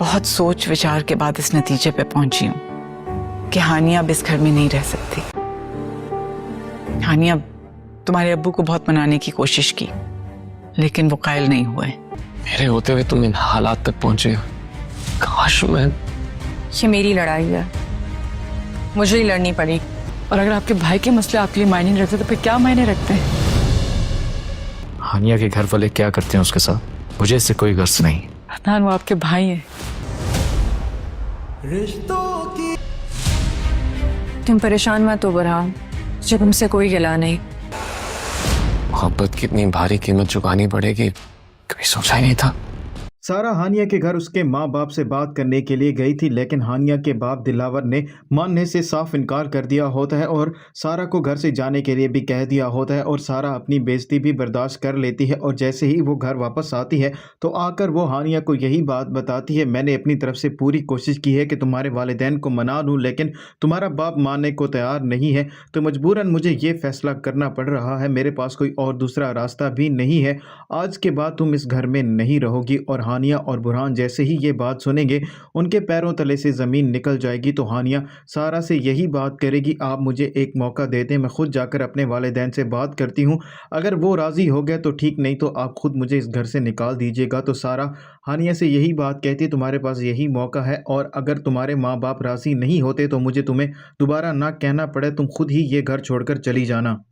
बहुत सोच विचार के बाद इस नतीजे पे पहुंची हूं कि हानिया अब इस घर में नहीं रह सकती। हानिया तुम्हारे अब्बू को बहुत मनाने की कोशिश की, लेकिन वो कायल नहीं हुए। मेरे होते हुए तुम इन हालात तक पहुंचे। काश मैं। ये मेरी लड़ाई है, मुझे ही लड़नी पड़ी। और अगर आपके भाई के मसले आपके लिए मायने नहीं रखते तो फिर क्या मायने रखते हैं? हानिया के घर वाले क्या करते हैं उसके साथ, मुझे इससे कोई गर्ज नहीं। अदनान, वो आपके भाई हैं। तुम परेशान मत हो बुरहान, मुझे तुमसे कोई गिला नहीं। मोहब्बत की इतनी भारी कीमत चुकानी पड़ेगी कभी सोचा ही नहीं था। सारा हानिया के घर उसके माँ बाप से बात करने के लिए गई थी, लेकिन हानिया के बाप दिलावर ने मानने से साफ इनकार कर दिया होता है और सारा को घर से जाने के लिए भी कह दिया होता है। और सारा अपनी बेइज्जती भी बर्दाश्त कर लेती है और जैसे ही वो घर वापस आती है तो आकर वो हानिया को यही बात बताती है, मैंने अपनी तरफ से पूरी कोशिश की है कि तुम्हारे वालिदैन को मना लूँ, लेकिन तुम्हारा बाप मानने को तैयार नहीं है, तो मजबूरन मुझे ये फैसला करना पड़ रहा है। मेरे पास कोई और दूसरा रास्ता भी नहीं है। आज के बाद तुम इस घर में नहीं रहोगी। और हानिया और बुरहान जैसे ही ये बात सुनेंगे उनके पैरों तले से ज़मीन निकल जाएगी। तो हानिया सारा से यही बात करेगी, आप मुझे एक मौका दे दें, मैं खुद जाकर अपने वालिदैन से बात करती हूँ, अगर वो राज़ी हो गए तो ठीक, नहीं तो आप खुद मुझे इस घर से निकाल दीजिएगा। तो सारा हानिया से यही बात कहती है, तुम्हारे पास यही मौका है और अगर तुम्हारे माँ बाप राज़ी नहीं होते तो मुझे तुम्हें दोबारा ना कहना पड़े, तुम खुद ही ये घर छोड़कर चली जाना।